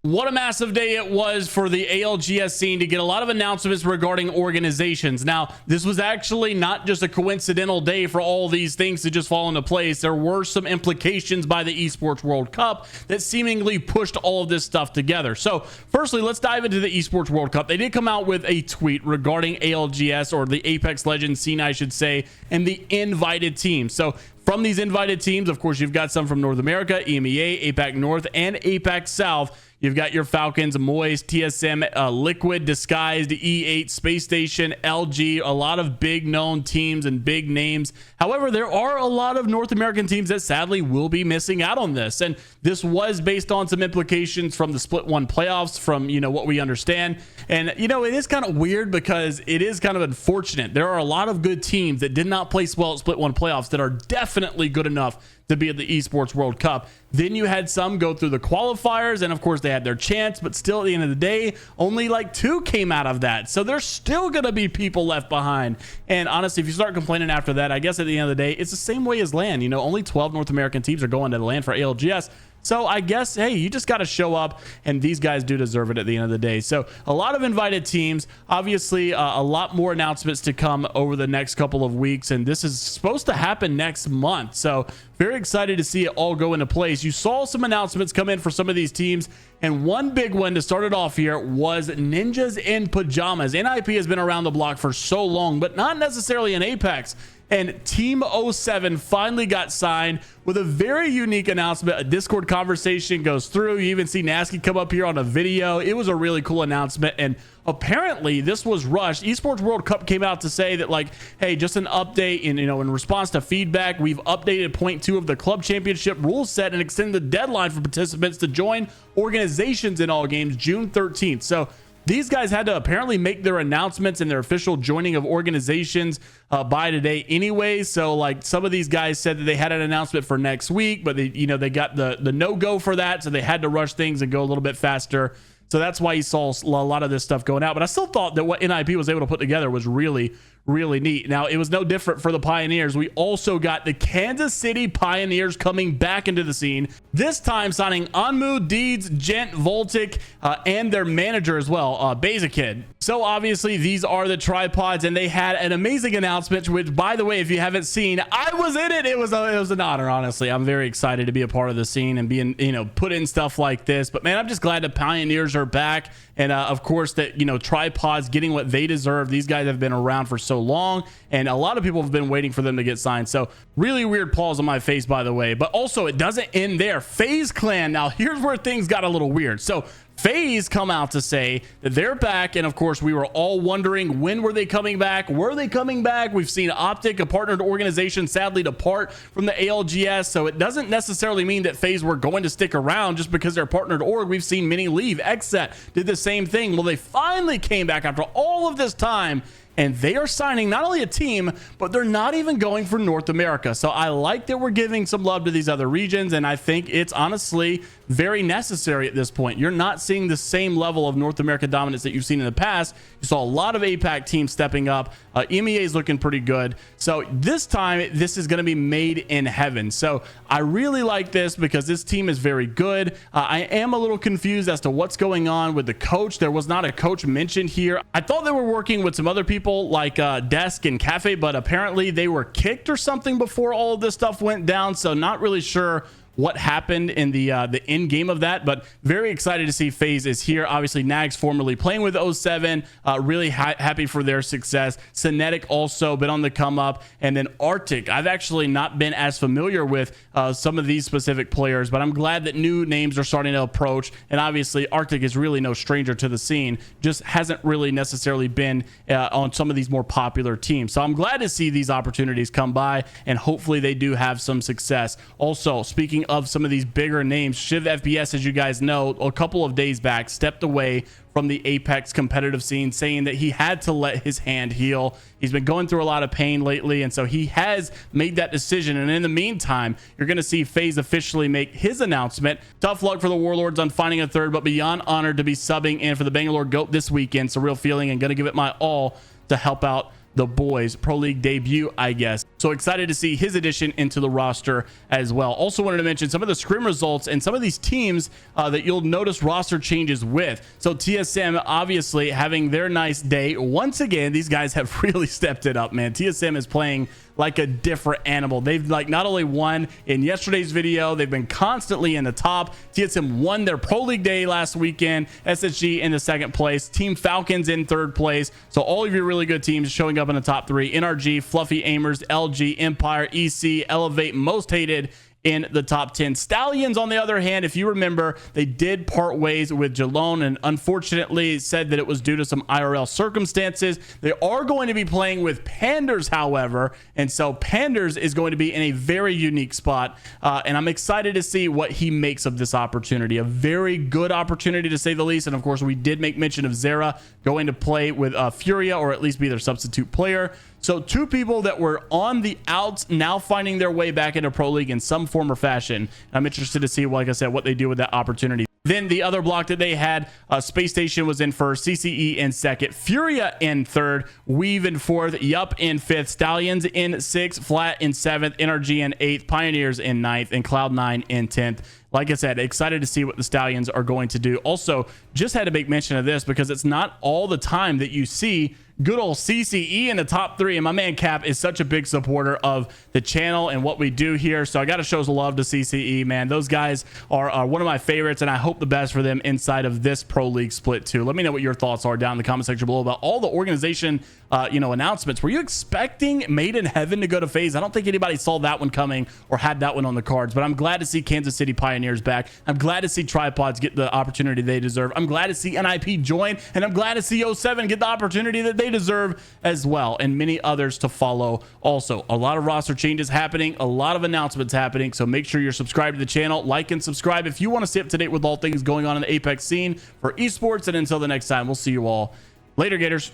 What a massive day it was for the ALGS scene to get a lot of announcements regarding organizations. Now, this was actually not just a coincidental day for all these things to just fall into place. There were some implications by the Esports World Cup that seemingly pushed all of this stuff together. So, firstly, let's dive into the Esports World Cup. They did come out with a tweet regarding ALGS, or the Apex Legends scene, I should say, and the invited teams. So, from these invited teams, of course, you've got some from North America, EMEA, APAC North, and APAC South. You've got your Falcons, Moist, TSM, Liquid, Disguised, E8, Space Station, LG, a lot of big known teams and big names. However, there are a lot of North American teams that sadly will be missing out on this. And this was based on some implications from the Split 1 playoffs, from, what we understand. And, it is kind of weird because it is kind of unfortunate. There are a lot of good teams that did not place well at Split 1 playoffs that are definitely good enough to be at the Esports World Cup. Then you had some go through the qualifiers, and of course they had their chance, but still at the end of the day, only like 2 came out of that. So there's still going to be people left behind. And honestly, if you start complaining after that, I guess at the end of the day, it's the same way as LAN. Only 12 North American teams are going to the LAN for ALGS. So I guess, hey, you just got to show up, and these guys do deserve it at the end of the day. So a lot of invited teams, obviously a lot more announcements to come over the next couple of weeks, and this is supposed to happen next month. So very excited to see it all go into place. You saw some announcements come in for some of these teams, and one big one to start it off here was Ninjas in Pajamas. NIP has been around the block for so long, but not necessarily in Apex. And Team 07 finally got signed with a very unique announcement. A Discord conversation goes through. You even see Nasky come up here on a video. It was a really cool announcement. And apparently this was rushed. Esports World Cup came out to say that, like, hey, just an update. And, in response to feedback, we've updated point 2 of the club championship rule set and extended the deadline for participants to join organizations in all games June 13th. So these guys had to apparently make their announcements and their official joining of organizations by today anyway. So like some of these guys said that they had an announcement for next week, but they got the no-go for that. So they had to rush things and go a little bit faster. So that's why you saw a lot of this stuff going out. But I still thought that what NIP was able to put together was really, really neat. Now, it was no different for the Pioneers. We also got the Kansas City Pioneers coming back into the scene, this time signing Anmu, Deeds, Gent, Voltic, and their manager as well, Bazakid. So obviously these are the tripods, and they had an amazing announcement, which, by the way, if you haven't seen, I was in it. It was an honor, honestly. I'm very excited to be a part of the scene and being, put in stuff like this. But man, I'm just glad the Pioneers are back. And of course that, tripods getting what they deserve. These guys have been around for so long, and a lot of people have been waiting for them to get signed. So really weird pause on my face, by the way. But also, it doesn't end there. FaZe Clan. Now here's where things got a little weird. So FaZe come out to say that they're back, and of course we were all wondering, when were they coming back? Were they coming back? We've seen Optic, a partnered organization, sadly depart from the ALGS, so it doesn't necessarily mean that FaZe were going to stick around just because they're partnered org. We've seen many leave. XSET did the same thing. Well, they finally came back after all of this time, and they are signing not only a team, but they're not even going for North America. So I like that we're giving some love to these other regions, and I think it's honestly very necessary at this point. You're not seeing the same level of North America dominance that you've seen in the past. You saw a lot of APAC teams stepping up. EMEA is looking pretty good. So this time, this is going to be made in heaven. So I really like this because this team is very good. I am a little confused as to what's going on with the coach. There was not a coach mentioned here. I thought they were working with some other people like Desk and Cafe, but apparently they were kicked or something before all of this stuff went down. So not really sure what happened in the end game of that, but very excited to see FaZe is here. Obviously Nags formerly playing with 07, really happy for their success. Cinetic also been on the come up, and then Arctic, I've actually not been as familiar with some of these specific players, but I'm glad that new names are starting to approach. And obviously Arctic is really no stranger to the scene, just hasn't really necessarily been on some of these more popular teams. So I'm glad to see these opportunities come by, and hopefully they do have some success. Also, speaking of some of these bigger names, Shiv FPS, as you guys know, a couple of days back stepped away from the Apex competitive scene, saying that he had to let his hand heal. He's been going through a lot of pain lately, and so he has made that decision. And in the meantime, you're going to see FaZe officially make his announcement. Tough luck for the Warlords on finding a third, but beyond honored to be subbing in for the Bangalore GOAT this weekend. So real feeling, and going to give it my all to help out the boys. Pro League debut, I guess. So excited to see his addition into the roster as well. Also wanted to mention some of the scrim results and some of these teams that you'll notice roster changes with. So TSM obviously having their nice day once again. These guys have really stepped it up, man. TSM is playing like a different animal. They've like not only won in yesterday's video, they've been constantly in the top. TSM won their Pro League day last weekend. SSG in the second place, Team Falcons in third place. So all of your really good teams showing up in the top three. NRG, Fluffy Aimers, LG, Empire, EC, Elevate, Most Hated in the top 10. Stallions, on the other hand, if you remember, they did part ways with Jalone and unfortunately said that it was due to some IRL circumstances. They are going to be playing with Panders, however, and so Panders is going to be in a very unique spot, and I'm excited to see what he makes of this opportunity. A very good opportunity, to say the least, and of course, we did make mention of Zera going to play with Furia, or at least be their substitute player. So two people that were on the outs now finding their way back into Pro League in some form or fashion. I'm interested to see, like I said, what they do with that opportunity. Then the other block that they had, Space Station was in first, CCE in second, Furia in third, Weave in fourth, Yup in fifth, Stallions in sixth, Flat in seventh, NRG in eighth, Pioneers in ninth, and Cloud9 in 10th. Like I said, excited to see what the Stallions are going to do. Also, just had to make mention of this because it's not all the time that you see good old CCE in the top three, and my man Cap is such a big supporter of the channel and what we do here, so I got to show some love to CCE, man. Those guys are one of my favorites, and I hope the best for them inside of this Pro League split too. Let me know what your thoughts are down in the comment section below about all the organization announcements. Were you expecting Made in Heaven to go to FaZe? I don't think anybody saw that one coming or had that one on the cards, but I'm glad to see Kansas City Pioneers back. I'm glad to see Tripods get the opportunity they deserve. I'm glad to see NIP join, and I'm glad to see 07 get the opportunity that they deserve as well, and many others to follow. Also, a lot of roster changes happening, a lot of announcements happening, so make sure you're subscribed to the channel, like and subscribe if you want to stay up to date with all things going on in the Apex scene for esports. And until the next time, we'll see you all later, Gators.